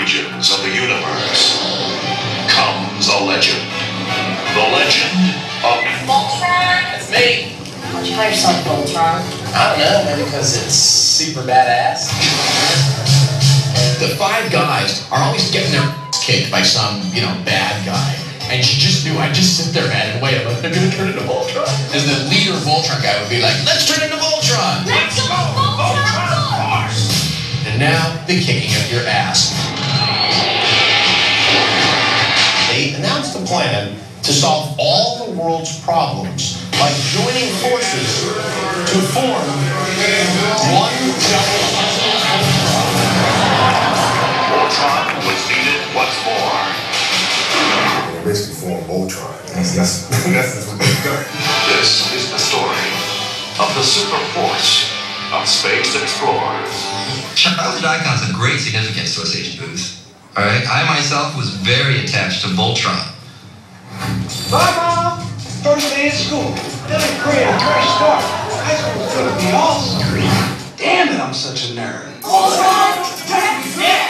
regions of the universe comes a legend. The legend of Voltron? That's me. Why'd you call yourself Voltron? I don't know, maybe because it's super badass. The five guys are always getting their kicked by some, bad guy. And she just knew, I'd just sit there, man, and wait a minute, they're gonna turn into Voltron. And the leader Voltron guy would be like, let's turn into Voltron! Let's go, Voltron! And now, the kicking of your ass. They announced the plan to solve all the world's problems by joining forces to form one double Voltron was needed once more. Basically form Voltron. That's what they've done. This is the story of the super force of space explorers. Childhood icons have great significance to us, Agent Booth. All right, I myself was very attached to Voltron. Bye, Mom! First day of school. Feeling great, a fresh start. High school's gonna be awesome. Damn it, I'm such a nerd. Voltron! Yeah!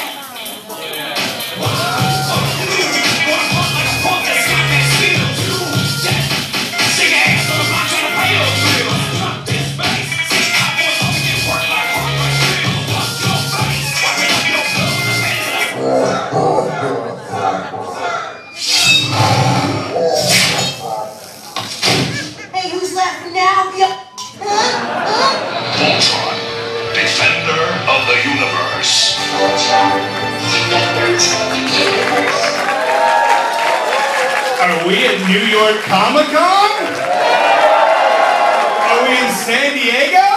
Hey, who's laughing now? Voltron, defender of the universe. Are we at New York Comic-Con? Are we in San Diego?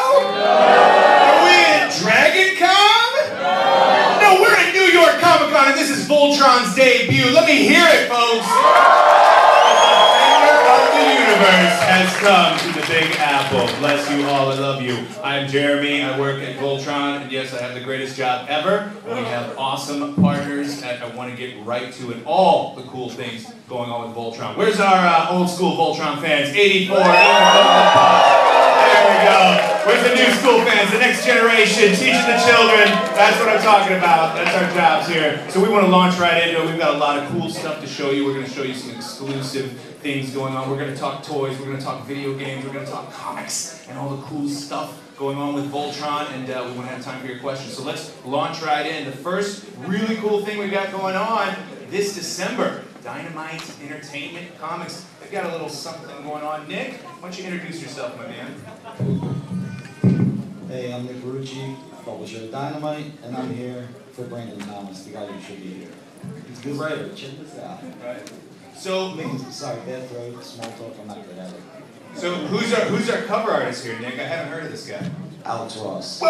Are we at Dragon Con? No, we're at New York Comic-Con and this is Voltron's debut. Let me hear it, folks. The defender of the universe has come to the Big Apple. Bless you all, I love you. I'm Jeremy, I work at Voltron, and yes, I have the greatest job ever. We have awesome partners that I want to get right to and all the cool things going on with Voltron. Where's our old school Voltron fans? 84. There we go. Where's the new school fans? The next generation, teaching the children. That's what I'm talking about. That's our jobs here. So we want to launch right into it. We've got a lot of cool stuff to show you. We're going to show you some exclusive things going on. We're going to talk toys. We're going to talk video games. We're going to talk comics and all the cool stuff going on with Voltron. And we want to have time for your questions. So let's launch right in. The first really cool thing we've got going on this December. Dynamite Entertainment Comics. They've got a little something going on. Nick, why don't you introduce yourself, my man? Hey, I'm Nick Rucci, publisher of Dynamite, and I'm here for Brandon Thomas, the guy who should be here. He's a good writer, check this out. Right. So, Sorry, bad throat, small talk, I'm not good at it. So who's our cover artist here, Nick? I haven't heard of this guy. Alex Ross. You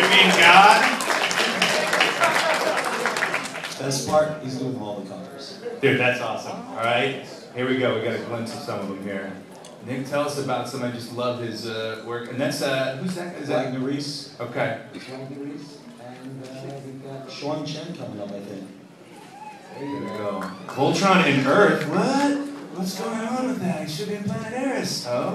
mean God? Best part, he's doing all the covers. Dude, that's awesome. All right, here we go. We got a glimpse of some of them here. Nick, tell us about some. I just love his work. And that's, who's that? Is that? Wagner Reese. Okay. Wagner Reese. And we've got Sean Chen coming up, I think. There you go. Voltron and Earth. What? What's going on with that? He should be in Planet Eris. Oh?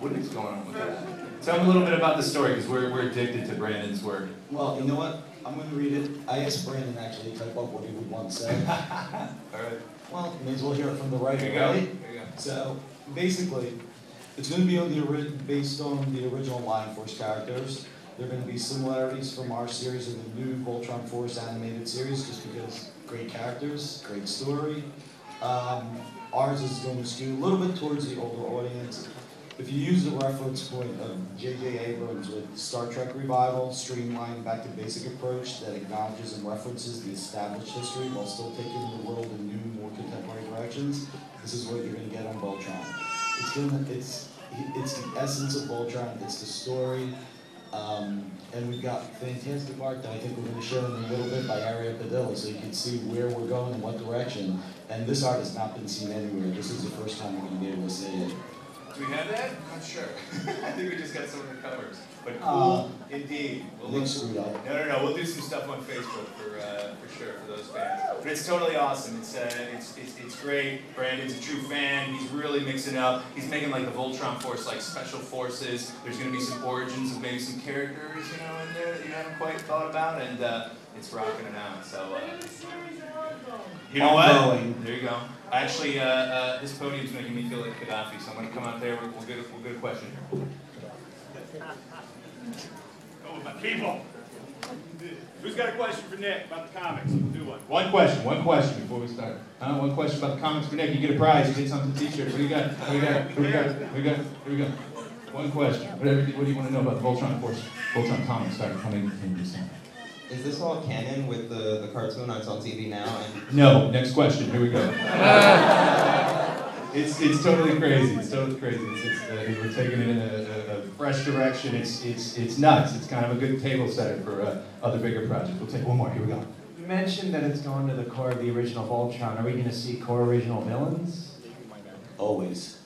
What is going on with that? Tell me a little bit about the story, because we're addicted to Brandon's work. Well, you know what? I'm going to read it. I asked Brandon actually to type up what he would want to say. All right. Well, may as well hear it from the writer, Here you go. right? Here you go. So, basically, it's going to be based on the original Lion Force characters. There are going to be similarities from our series and the new Voltron Force animated series, just because great characters, great story. Ours is going to skew a little bit towards the older audience. If you use the reference point of J.J. Abrams with Star Trek Revival, streamlined back to basic approach that acknowledges and references the established history while still taking the world in new, more contemporary directions, this is what you're going to get on Voltron. It's the essence of Voltron, it's the story, and we've got fantastic art that I think we're going to show in a little bit by Ariel Padilla, so you can see where we're going and what direction. And this art has not been seen anywhere. This is the first time we're going to be able to see it. Do we have that? I'm not sure. I think we just got some of the covers. But cool, indeed. Nick screwed up. No. We'll do some stuff on Facebook for sure for those fans. But it's totally awesome. It's great. Brandon's a true fan. He's really mixing up. He's making like the Voltron Force like special forces. There's going to be some origins of maybe some characters, you know, in there that you haven't quite thought about, and it's rocking it out. So you know what? There you go. Actually, this podium's making me feel like Gaddafi, so I'm going to come out there. We'll get a question here. People, who's got a question for Nick about the comics? We'll do one. One question before we start. One question about the comics for Nick. You get a prize. You get something t-shirt. What do you got? Here we go. One question. What do you want to know about the Voltron Force? Voltron comics started coming in December. Is this all canon with the cartoon that's on TV now? No. Next question. Here we go. It's totally crazy. We're taking it in a fresh direction. It's nuts. It's kind of a good table setter for other bigger projects. We'll take one more. Here we go. You mentioned that it's going to the core of the original Voltron. Are we going to see core original villains? Always.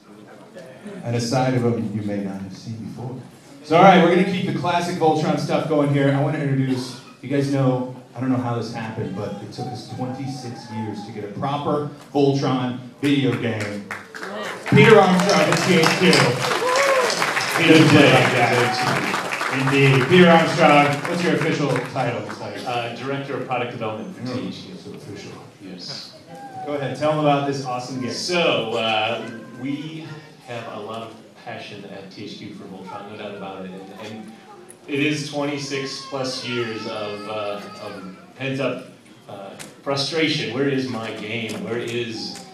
And a side of them you may not have seen before. So all right, we're going to keep the classic Voltron stuff going here. I want to introduce, you guys know, I don't know how this happened, but it took us 26 years to get a proper Voltron video game. Peter Armstrong at THQ. Peter J. Indeed. Peter Armstrong, what's your official title? Director of Product Development for THQ. So official. Yes. Go ahead, tell them about this awesome game. So, we have a lot of passion at THQ for Voltron, no doubt about it. And it is 26 plus years of pent-up frustration. Where is my game? Where is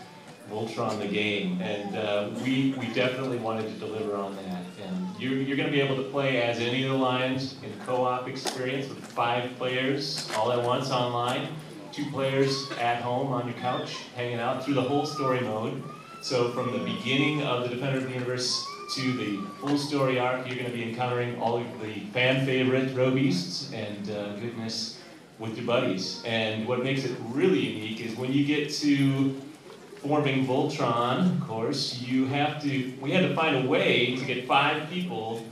Voltron the game? And we definitely wanted to deliver on that. And you're going to be able to play as any of the Lions in co-op experience with 5 players all at once online, 2 players at home on your couch, hanging out through the whole story mode. So from the beginning of the Defender of the Universe to the full story arc, you're going to be encountering all of the fan favorite row beasts and goodness with your buddies. And what makes it really unique is when you get to forming Voltron, of course, we had to find a way to get 5 people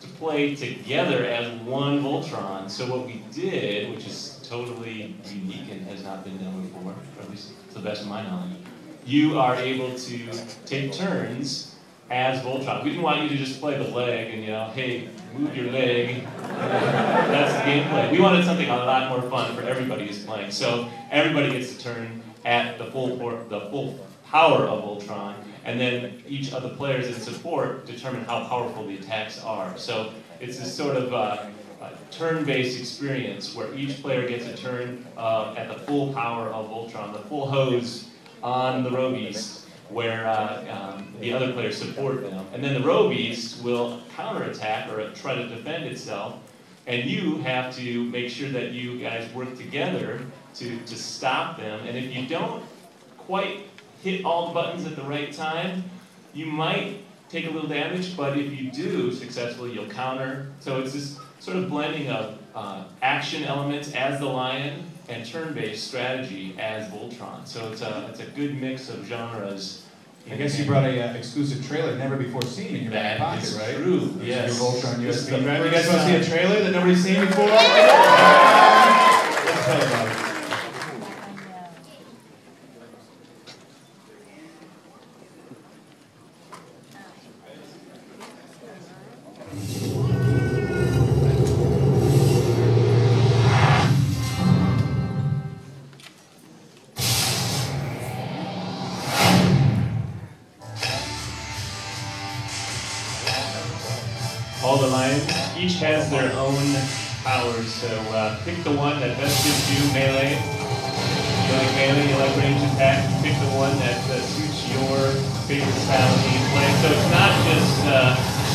to play together as one Voltron. So what we did, which is totally unique and has not been done before, or at least to the best of my knowledge, you are able to take turns as Voltron. We didn't want you to just play the leg and, hey, move your leg. That's the gameplay. We wanted something a lot more fun for everybody who's playing. So everybody gets to turn at the full power of Voltron, and then each of the players in support determine how powerful the attacks are. So it's this sort of a turn-based experience where each player gets a turn at the full power of Voltron, the full hose on the row beast, where the other players support them. And then the row beast will counterattack or try to defend itself, and you have to make sure that you guys work together to stop them. And if you don't quite hit all the buttons at the right time, you might take a little damage, but if you do successfully, you'll counter. So it's this sort of blending of action elements as the Lion and turn-based strategy as Voltron. So it's a good mix of genres. I guess you brought a exclusive trailer never before seen in your back pocket, right? That's true, yes. Your Voltron USB. You guys want to see a trailer that nobody's seen before? Let's tell about it. All the Lions each has their own powers, so pick the one that best suits you. Melee. You like melee, you like range attack, pick the one that suits your favorite style of gameplay. So it's not just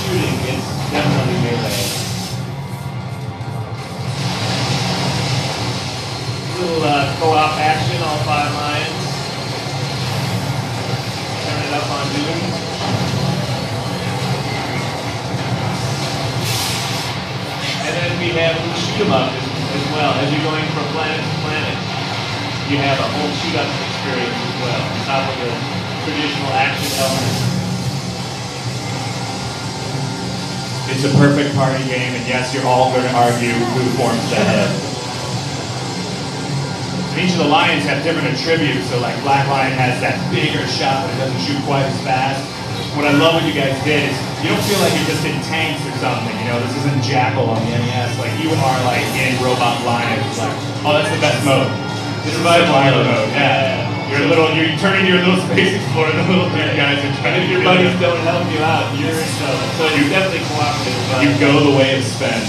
shooting, it's definitely melee. Little co-op action, all 5 Lions. Turn it up on Doom. And then we have shoot 'em up as well. As you're going from planet to planet, you have a whole shoot up experience as well, on top of the traditional action elements. It's a perfect party game, and yes, you're all going to argue who forms the head. Each of the lions have different attributes, so like Black Lion has that bigger shot, but it doesn't shoot quite as fast. What I love what you guys did is you don't feel like you're just in tanks or something, you know, this isn't Jackal on the NES, like you are like in Robot Lion, it's like, oh, that's the best mode. This is survival mode, yeah. You turn into your little space explorer, the little bad guys are trying to If your buddies don't help you out, you're so you definitely cooperative. You go the way of spend.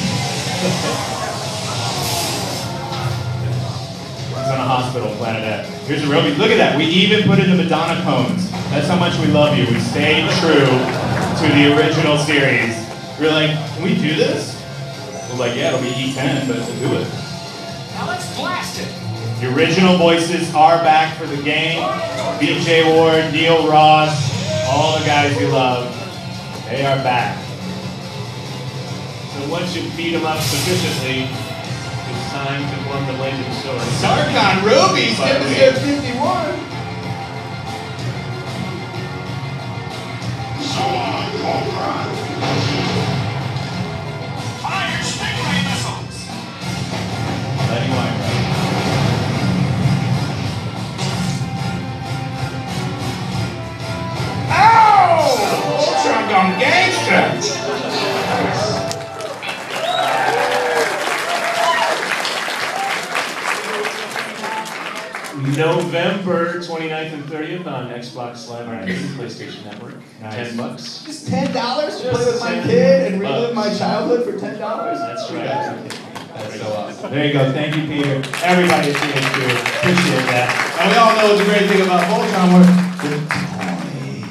On a hospital, Planet X. Here's a real, look at that. We even put in the Madonna cones. That's how much we love you. We stayed true to the original series. We were like, can we do this? We're like, yeah, it'll be E10, but we'll do it. Now let's blast it. The original voices are back for the game. BJ Ward, Neil Ross, all the guys you love, they are back. So once you beat them up sufficiently, it's time to form the blazing sword. Sargon Ruby, episode 51. So long, Voltron. Fire stingray missiles. Letting wine right. Ow! Voltron gone gangster. November 29th and 30th on Xbox Live Arcade, PlayStation Network. Nice. $10. Just $10 to play with my kid and relive my childhood for $10? That's right. That's so awesome. There you go. Thank you, Peter. Everybody at THQ. Appreciate that. And we all know the great thing about Voltron were the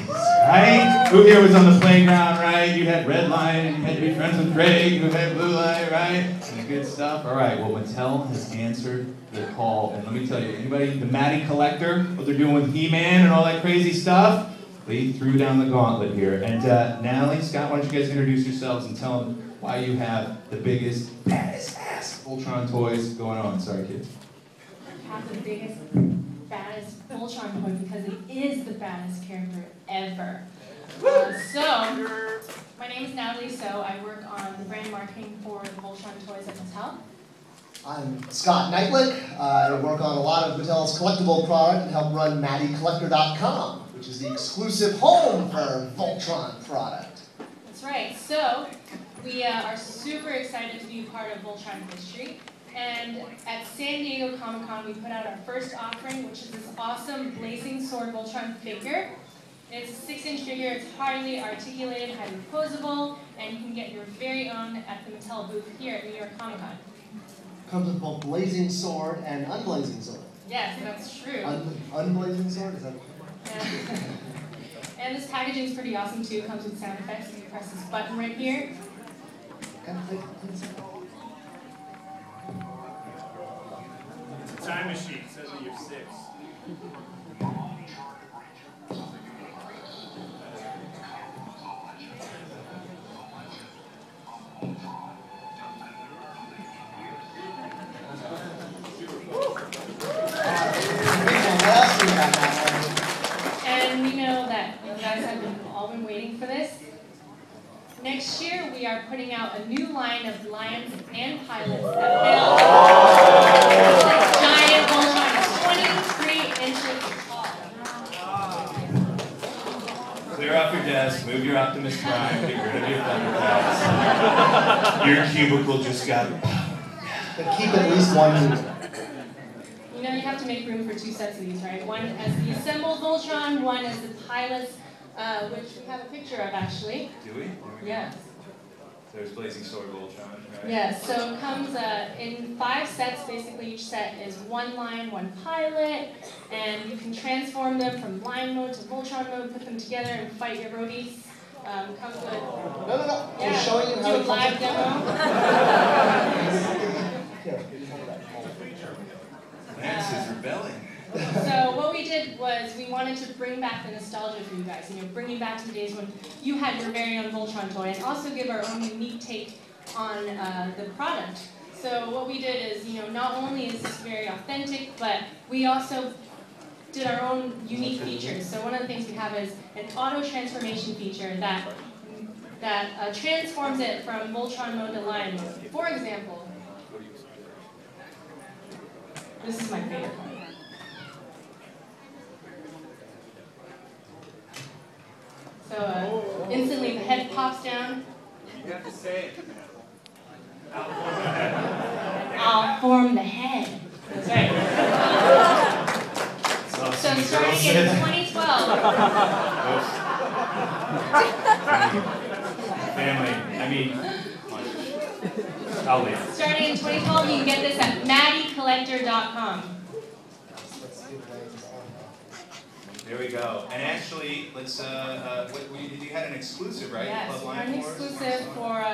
toys, right? Who here was on the playground, right? You had Red Lion, and you had to be friends with Greg, you had Blue Lion, right? And good stuff. All right, well, Mattel has answered the call. And let me tell you, anybody, the Matty Collector, what they're doing with He-Man and all that crazy stuff, they threw down the gauntlet here. And Natalie, Scott, why don't you guys introduce yourselves and tell them why you have the biggest, baddest ass Voltron toys going on. Sorry, kids. I have the biggest, baddest Voltron toy because it is the baddest character ever. So, my name is Natalie, so I work on the brand marketing for the Voltron toys at Mattel. I'm Scott Knightlick. I work on a lot of Mattel's collectible product and help run MattyCollector.com, which is the exclusive home for Voltron product. That's right. So, we are super excited to be a part of Voltron history. And at San Diego Comic-Con, we put out our first offering, which is this awesome Blazing Sword Voltron figure. It's a 6-inch figure, it's highly articulated, highly posable, and you can get your very own at the Mattel booth here at New York Comic Con. Comes with both Blazing Sword and Unblazing Sword. Yes, that's true. Unblazing Sword? Is that? And this packaging is pretty awesome too. It comes with sound effects. You press this button right here. It's a time machine. It says that you're 6. And we know that you guys have all been waiting for this. Next year, we are putting out a new line of lions and pilots that build this giant Voltron, 23 inches tall. Clear off your desk, move your Optimus Prime, get rid of your Thundercats. Your cubicle just got... But keep at least one user. You know, you have to make room for 2 sets of these, right? One as the assembled Voltron, one as the pilots, which we have a picture of, actually. Do we? Yes. There's Blazing Sword Voltron, right? Yes, so it comes in 5 sets. Basically, each set is 1 lion, 1 pilot, and you can transform them from lion mode to Voltron mode, put them together and fight your roadies. Comes with... No. Yeah, Just showing you how do a it live comes Lance is rebelling. So what we did was we wanted to bring back the nostalgia for you guys, bring you back to the days when you had your very own Voltron toy, and also give our own unique take on the product. So what we did is, not only is this very authentic, but we also did our own unique features. So one of the things we have is an auto transformation feature that that transforms it from Voltron mode to Lion mode. For example, this is my favorite part. So instantly the head pops down. You have to say it. I'll form the head. That's right. So starting in 2012. Family, I mean, I'll leave. Starting in 2012, you can get this at maddiecollector.com. There we go. And actually, let's, you had an exclusive, right? Yes, Club we Line had an for us? exclusive for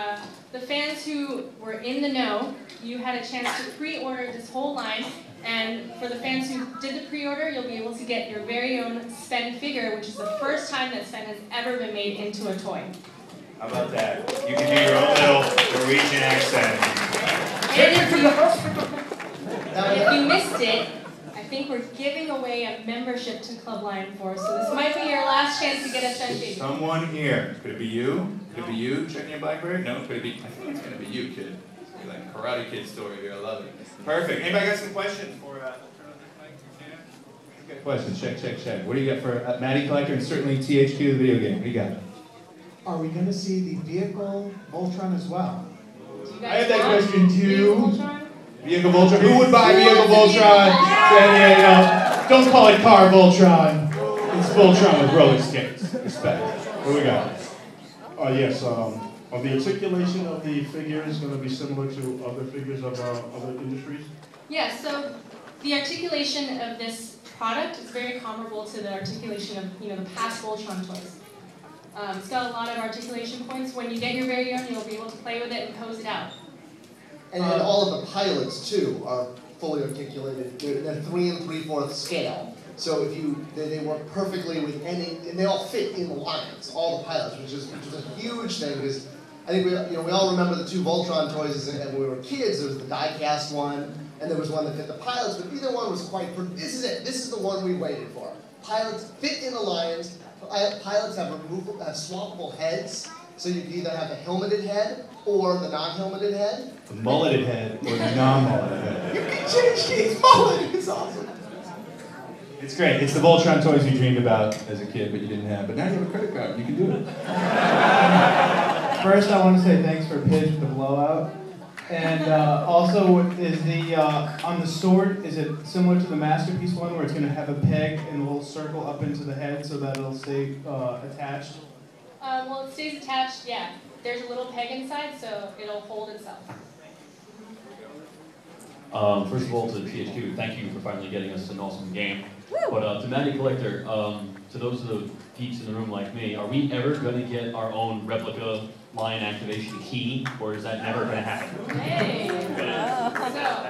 the fans who were in the know. You had a chance to pre-order this whole line. And for the fans who did the pre-order, you'll be able to get your very own Sven figure, which is the first time that Sven has ever been made into a toy. How about that? You can do your own little Norwegian accent. And if you missed it, I think we're giving away a membership to Club Lion Force, so this might be your last chance to get a Sven figure. Someone here. Could it be you? Could it be you checking your BlackBerry? No, could it be? I think it's going to be you, kid. You're like a Karate Kid story here. I love it. Perfect. Anybody got some questions for questions? Check. What do you got for Maddie Collector and certainly THQ, the video game? What do you got? Are we going to see the vehicle Voltron as well? I have that question too. Vehicle Voltron. Who would buy Vehicle Voltron? Yeah, don't call it Car Voltron. It's Voltron with roller skates. Respect. What do we got? Yes. Are the articulation of the figures going to be similar to other figures of other industries? Yeah, so the articulation of this product is very comparable to the articulation of the past Voltron toys. It's got a lot of articulation points. When you get your very own, you'll be able to play with it and pose it out. And all of the pilots too are fully articulated. They're 3 3/4 scale. So if they work perfectly with any, and they all fit in the lines, all the pilots, which is a huge thing because I think we all remember the 2 Voltron toys when we were kids. There was the die-cast one, and there was one that fit the pilots, but either one was quite. This is it. This is the one we waited for. Pilots fit in the lines. Pilots have swappable heads, so you can either have the helmeted head or the non-helmeted head. The mulleted head or the non-mulleted head. You can change these mullet. It's awesome. It's great. It's the Voltron toys you dreamed about as a kid, but you didn't have. But now you have a credit card. You can do it. First, I want to say thanks for Pidge with the blowout. And also, is on the sword, is it similar to the Masterpiece one where it's going to have a peg and a little circle up into the head so that it'll stay attached? Well, it stays attached, yeah. There's a little peg inside, so it'll hold itself. First of all, to THQ, thank you for finally getting us an awesome game. But to Maddie Collector, to those of the geeks in the room like me, are we ever going to get our own replica line activation key, or is that never going to happen? Hey! So,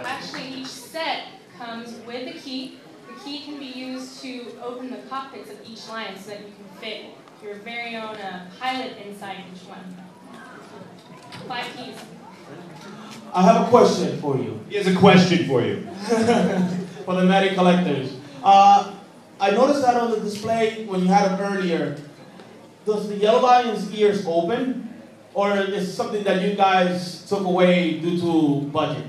actually, each set comes with a key. The key can be used to open the cockpits of each line so that you can fit your very own pilot inside each one. 5 keys. I have a question for you. He has a question for you. For the Maddie Collectors. I noticed that on the display when you had them earlier, does the Yellow Lion's ears open? Or is it something that you guys took away due to budget?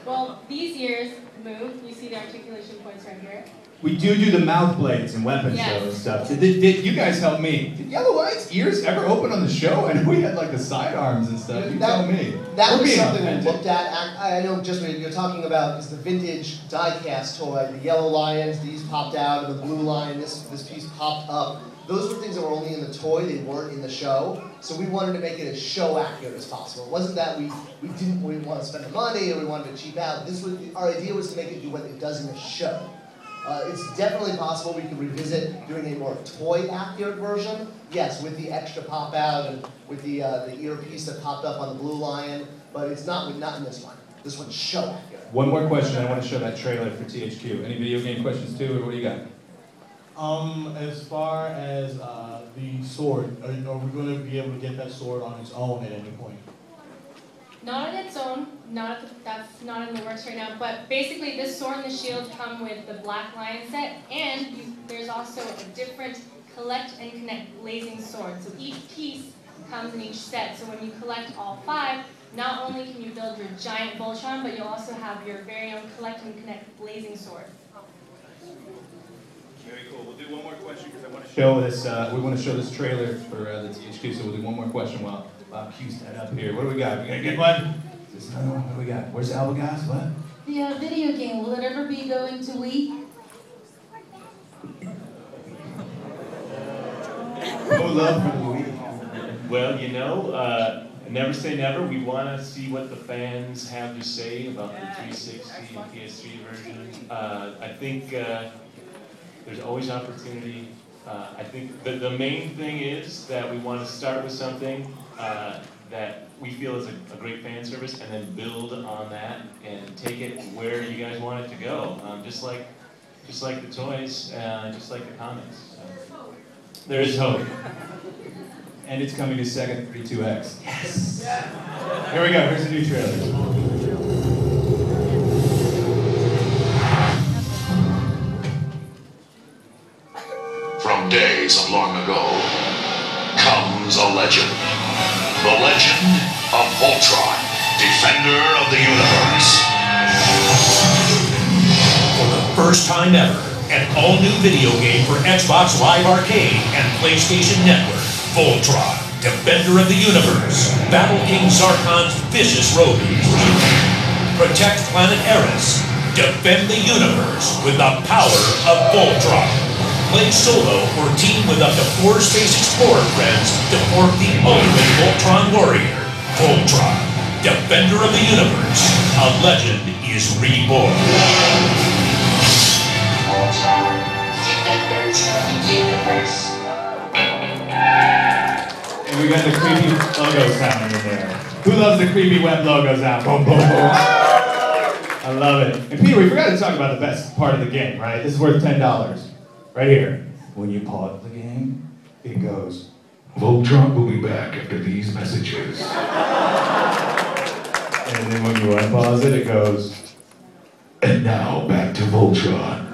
Well, these ears move. You see the articulation points right here. We do the mouth blades and weapon show and stuff. Did you guys help me? Did Yellow Lion's ears ever open on the show? I know we had like the sidearms and stuff. You tell me. That was something we looked at. I know just what you're talking about is the vintage die-cast toy. The Yellow Lions, these popped out, and the Blue Lion, this piece popped up. Those were things that were only in the toy, they weren't in the show. So we wanted to make it as show accurate as possible. It wasn't that we didn't want to spend the money or we wanted to cheap out. Our idea was to make it do what it does in the show. It's definitely possible we could revisit doing a more toy-accurate version. Yes, with the extra pop-out and with the earpiece that popped up on the Blue Lion, but it's not in this one. This one's show-accurate. One more question. I want to show that trailer for THQ. Any video game questions too, or what do you got? As far as the sword, are we going to be able to get that sword on its own at any point? Not on its own, that's not in the works right now, but basically this sword and the shield come with the Black Lion set, and there's also a different collect and connect blazing swords. So each piece comes in each set. So when you collect all 5, not only can you build your giant Voltron, but you'll also have your very own collect and connect blazing sword. Very cool. We'll do one more question because I want to show this. We want to show this trailer for the THQ. So we'll do one more question while Bob cues that up here. What do we got? We got a good one. Is this another one? What do we got? Where's the Albagast? What? The video game, will it ever be going to Wii? No love for the Wii. Well, you know, never say never. We want to see what the fans have to say about the 360 and PS3 version. I think there's always opportunity. I think the main thing is that we want to start with something that we feel is a great fan service, and then build on that and take it where you guys want it to go. Just like the toys, just like the comics. There is hope. And it's coming to Sega 32X. Yes! Here we go, here's the new trailer. From days of long ago comes a legend. The legend of Voltron, defender of the universe. For the first time ever, an all-new video game for Xbox Live Arcade and PlayStation Network. Voltron, defender of the universe. Battle King Zarkon's vicious roving. Protect planet Eris. Defend the universe with the power of Voltron. Play solo or team with up to 4 Space Explorer friends to form the ultimate Voltron warrior. Voltron, defender of the universe. A legend is reborn. Voltron, defenders of the universe. And we got the creepy logo sound in there. Who loves the creepy web logo sound? Boom, boom, boom. I love it. And Peter, we forgot to talk about the best part of the game, right? This is worth $10. Right here. When you pause the game, it goes, Voltron will be back after these messages. and then when you unpause it, it goes, And now back to Voltron.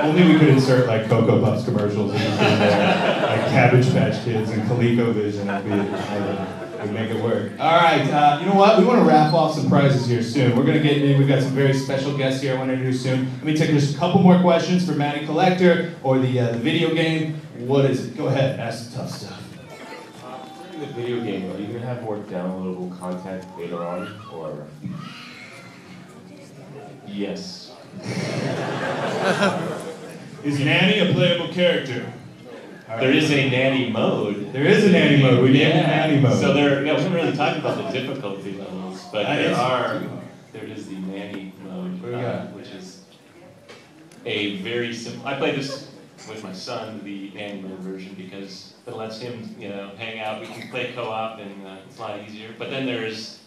only we could insert like Cocoa Puffs commercials in there, like Cabbage Patch Kids and ColecoVision. We'd make it work. All right, you know what? We want to wrap off some prizes here soon. We're going to get in. We've got some very special guests here I want to introduce soon. Let me take just a couple more questions for Matty Collector or the video game. What is it? Go ahead, ask the tough stuff. In the video game, are you going to have more downloadable content later on, or? Yes. Is Nanny a playable character? There is a nanny mode. There is a nanny mode. We named it nanny mode. So we haven't really talked about the difficulty levels, but there is the nanny mode, which is a very simple. I play this with my son, the nanny mode version, because it lets him, hang out. We can play co-op, and it's a lot easier. But then there's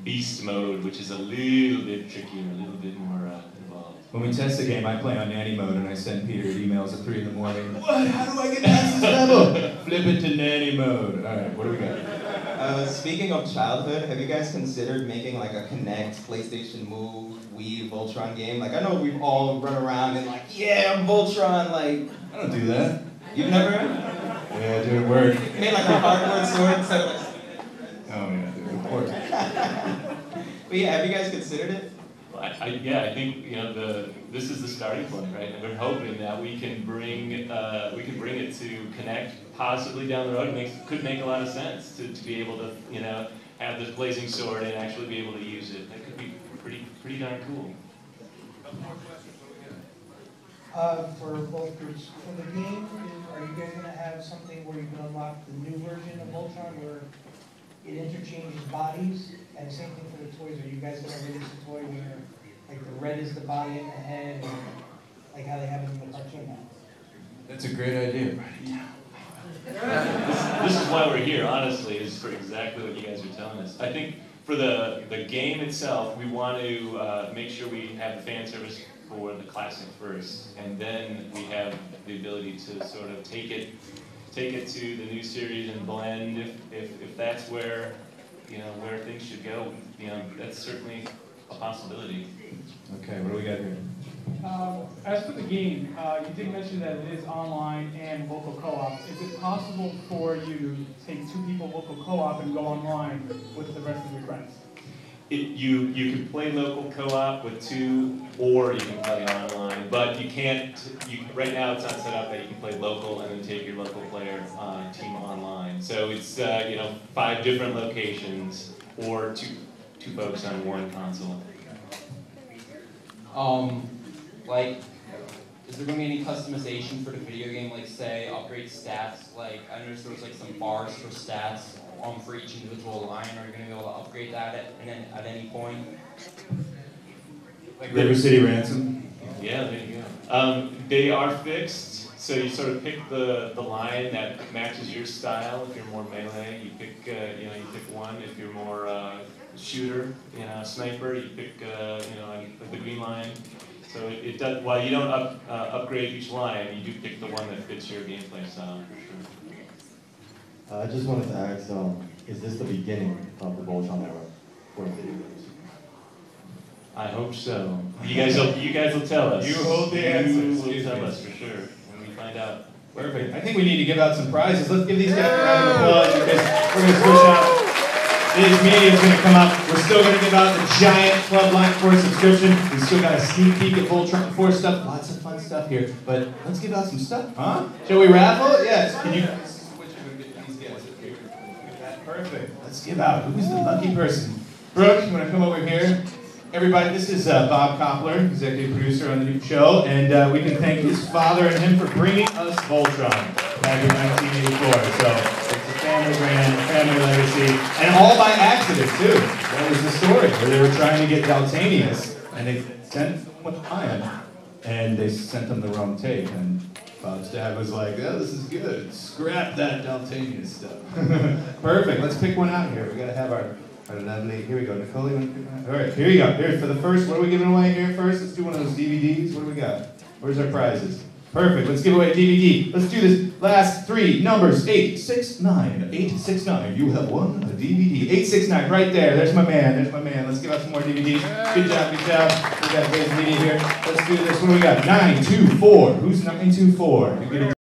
beast mode, which is a little bit trickier, a little bit more involved. When we test the game, I play on nanny mode, and I send Peter emails at 3 in the morning. What? How do I get past this level? Flip it to nanny mode. All right, what do we got? Speaking of childhood, have you guys considered making like a Kinect, PlayStation Move, Wii, Voltron game? Like, I know we've all run around and like, yeah, I'm Voltron, like... I don't do that. You've never? Yeah, I do it work. You made like a hardwood sword instead of... Oh, yeah, dude, of course. But yeah, have you guys considered it? I think this is the starting point, right? And we're hoping that we can bring it to Kinect possibly down the road. It could make a lot of sense to be able to have this blazing sword and actually be able to use it. That could be pretty darn cool. For both groups, for the game, are you guys gonna have something where you can unlock the new version of Voltron where it interchanges bodies? And same thing for the toys. Are you guys gonna release a toy where like the red is the body and the head, and like how they have it in the cartoon now? That's a great idea. This is why we're here, honestly, is for exactly what you guys are telling us. I think for the game itself, we want to make sure we have the fan service for the classic first, and then we have the ability to sort of take it to the new series and blend if that's where where things should go. That's certainly a possibility. Okay, what do we got here? As for the game, you did mention that it is online and local co-op. Is it possible for you to take 2 people local co-op and go online with the rest of your friends? You can play local co-op with 2, or you can play online, but you can't. Right now, it's not set up that you can play local and then take your local player team online. So it's 5 different locations, or two folks on one console. Like, is there going to be any customization for the video game? Like, say, upgrade stats. Like, I noticed there was like some bars for stats for each individual line. Are you going to be able to upgrade that at any point? Like River City Ransom? Yeah, there you go. They are fixed, so you sort of pick the line that matches your style. If you're more melee, you pick you pick one. If you're more shooter, sniper, you pick the green line. So it does. While you don't upgrade each line, you do pick the one that fits your gameplay style for sure. I just wanted to ask, is this the beginning of the Voltron era for video games? I hope so. You guys will tell us. You hold the answers. You will tell us for sure when we find out. Perfect. I think we need to give out some prizes. Let's give these guys a round of applause because we're going to switch out. This media is going to come up. We're still going to give out the giant Club Line 4 subscription. We still got a sneak peek at Voltron 4 stuff. Lots of fun stuff here. But let's give out some stuff, huh? Shall we raffle? Yes. Can you switch and get these guys up here? Perfect. Let's give out. Who's the lucky person? Brooke, you want to come over here? Everybody, this is Bob Koppler, executive producer on the new show, and we can thank his father and him for bringing us Voltron back in 1984. So it's a family brand, family legacy, and all by accident too. That was the story where they were trying to get Daltanius, and they sent them with iron, and they sent them the wrong tape. And Bob's dad was like, "Oh, this is good. Scrap that Daltanius stuff." Perfect. Let's pick one out here. We gotta have our lovely. Here we go, Nicole. You want to pick one out? All right, here we go. Here for the first. What are we giving away here first? Let's do one of those DVDs. What do we got? Where's our prizes? Perfect. Let's give away a DVD. Let's do this. Last 3 numbers. 869. 869. You have won a DVD. 869. Right there. There's my man. There's my man. Let's give out some more DVDs. Good job. Good job. We got a great DVD here. Let's do this. What do we got? 924. Who's 924? You're gonna